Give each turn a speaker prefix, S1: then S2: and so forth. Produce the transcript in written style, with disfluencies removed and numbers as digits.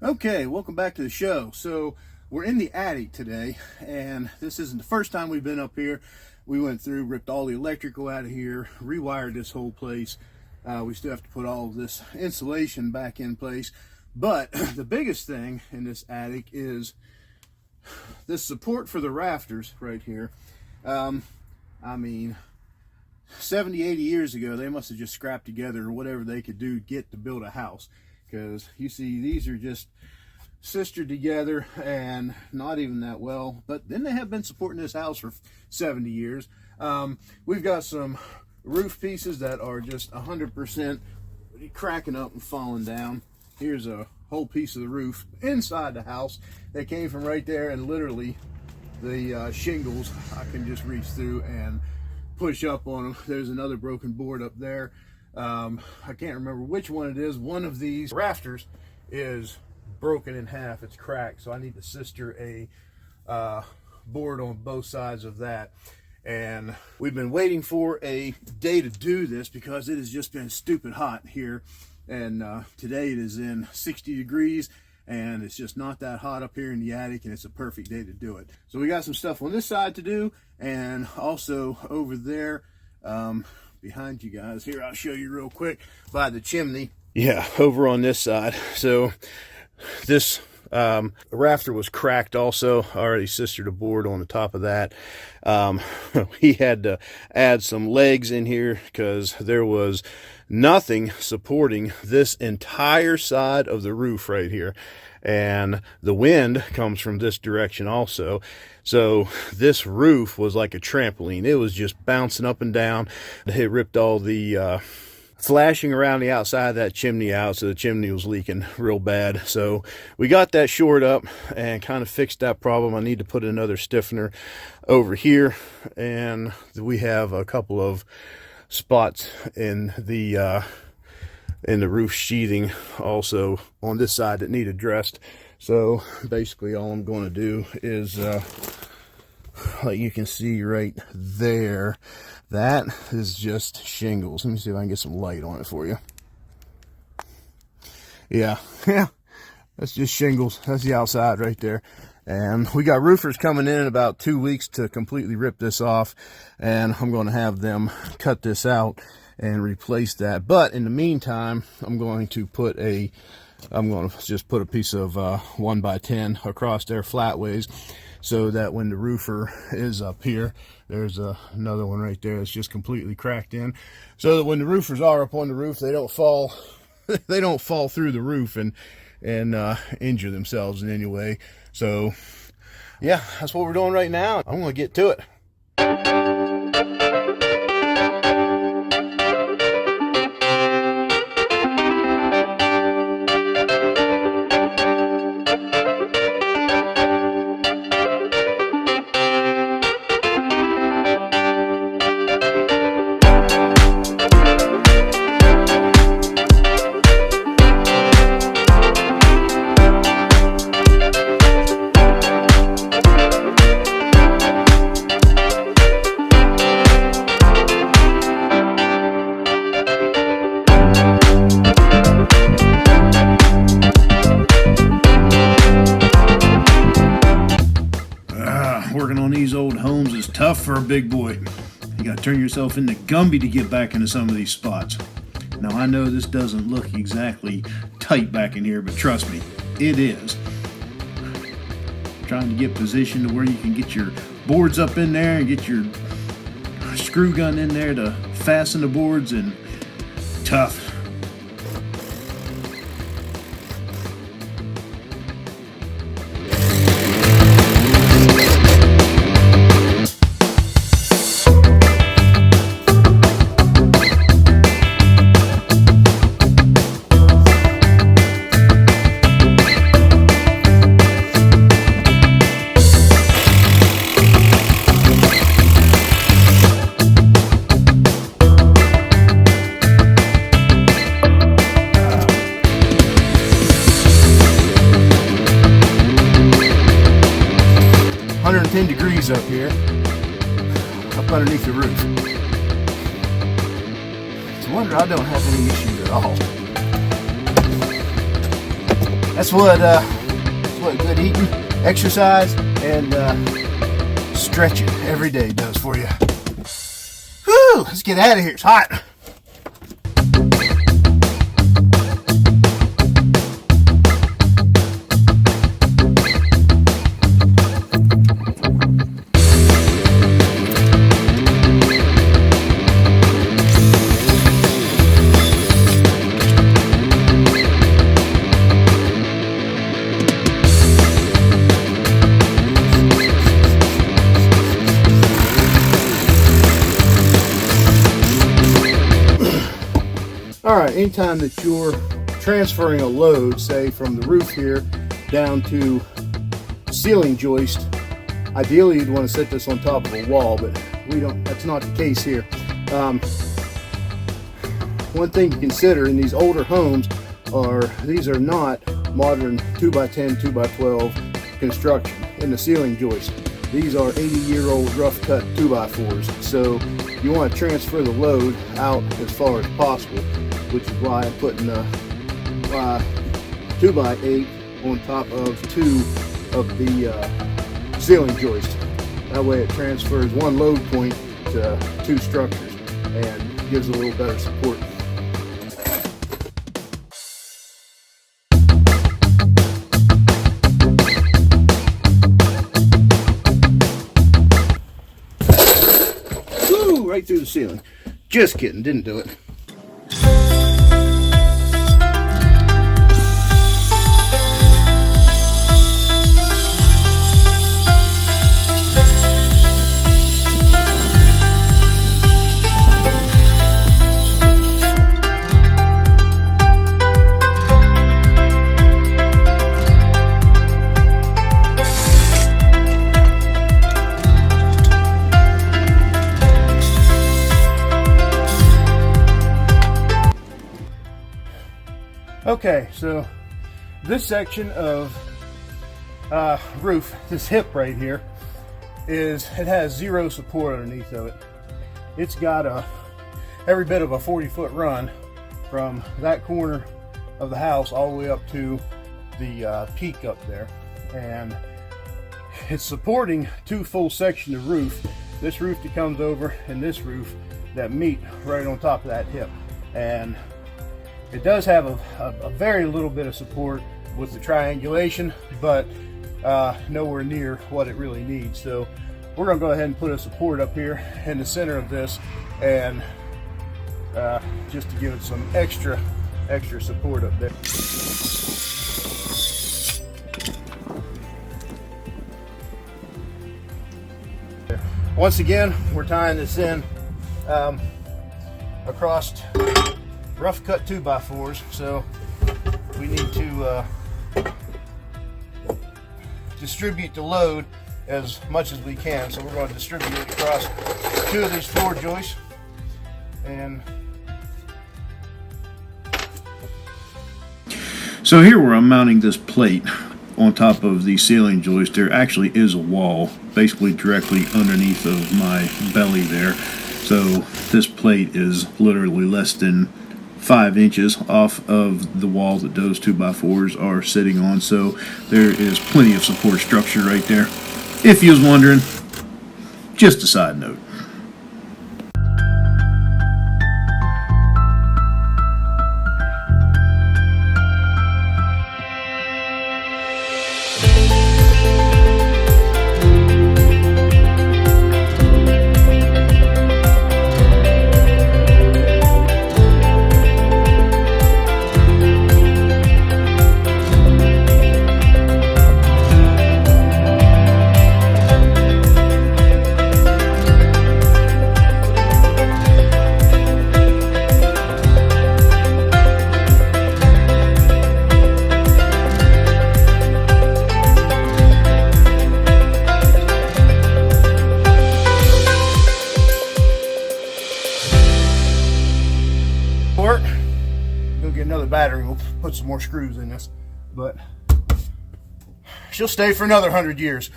S1: Okay, welcome back to the show. So we're in the attic today, and this isn't the first time we've been up here. We went through, ripped all the electrical out of here, rewired this whole place. We still have to put all of this insulation back in place. But the biggest thing in this attic is this support for the rafters right here. I mean, 70, 80 years ago, they must have just scrapped together whatever they could do to build a house. Because you see, these are just sistered together and not even that well. But then they have been supporting this house for 70 years. We've got some roof pieces that are just 100% cracking up and falling down. Here's a whole piece of the roof inside the house that came from right there, and literally the shingles I can just reach through and push up on them. There's another broken board up there. I can't remember which one it is. One of these rafters is broken in half. It's cracked, so I need to sister a board on both sides of that. And we've been waiting for a day to do this because it has just been stupid hot here. And today it is in 60 degrees, and it's just not that hot up here in the attic, and it's a perfect day to do it. So we got some stuff on this side to do, and also over there, behind you guys here, I'll show you real quick, by the chimney. Yeah, over on this side. So this rafter was cracked also. I already sistered a board on the top of that. He had to add some legs in here because there was nothing supporting this entire side of the roof right here. And the wind comes from this direction also. So this roof was like a trampoline. It was just bouncing up and down. It ripped all the flashing around the outside of that chimney out, so the chimney was leaking real bad. So we got that shored up and kind of fixed that problem. I need to put another stiffener over here, and we have a couple of spots in the roof sheathing also on this side that need addressed. So basically all I'm going to do is like you can see right there, that is just shingles. Let me see if I can get some light on it for you. Yeah, that's just shingles. That's the outside right there. And we got roofers coming in about 2 weeks to completely rip this off, and I'm going to have them cut this out and replace that. But in the meantime, I'm going to just put a piece of 1x10 across there flatways, so that when the roofer is up here, there's another one right there that's just completely cracked in, so that when the roofers are up on the roof, they don't fall they don't fall through the roof and injure themselves in any way. So yeah, that's what we're doing right now. I'm gonna get to it. 'Working on these old homes is tough for a big boy. You gotta turn yourself into Gumby to get back into some of these spots. Now I know this doesn't look exactly tight back in here, but trust me, it is. Trying to get positioned to where you can get your boards up in there and get your screw gun in there to fasten the boards, and tough. Up here, up underneath the roof. It's a wonder I don't have any issues at all. That's what good eating, exercise, and stretching every day does for you. Whew, let's get out of here. It's hot. Alright, anytime that you're transferring a load, say from the roof here down to ceiling joist, ideally you'd want to set this on top of a wall, but that's not the case here. One thing to consider in these older homes these are not modern 2x10, 2x12 construction in the ceiling joist. These are 80-year-old rough cut 2x4s, so you want to transfer the load out as far as possible, which is why I'm putting a 2x8 on top of two of the ceiling joists. That way it transfers one load point to two structures and gives a little better support. Woo! Right through the ceiling. Just kidding, didn't do it. Okay, so this section of roof, this hip right here, it has zero support underneath of it. It's got every bit of a 40-foot run from that corner of the house all the way up to the peak up there, and it's supporting two full sections of roof. This roof that comes over and this roof that meet right on top of that hip, and it does have a very little bit of support with the triangulation, but nowhere near what it really needs. So we're going to go ahead and put a support up here in the center of this, and just to give it some extra support up there. Once again, we're tying this in across rough cut 2x4s, so we need to distribute the load as much as we can. So we're going to distribute it across two of these floor joists, and
S2: so here where I'm mounting this plate on top of the ceiling joist, there actually is a wall basically directly underneath of my belly there. So this plate is literally less than 5 inches off of the wall that those 2x4s are sitting on, so there is plenty of support structure right there. If you was wondering, just a side note.
S1: Go get another battery. We'll put some more screws in this, but she'll stay for another 100 years.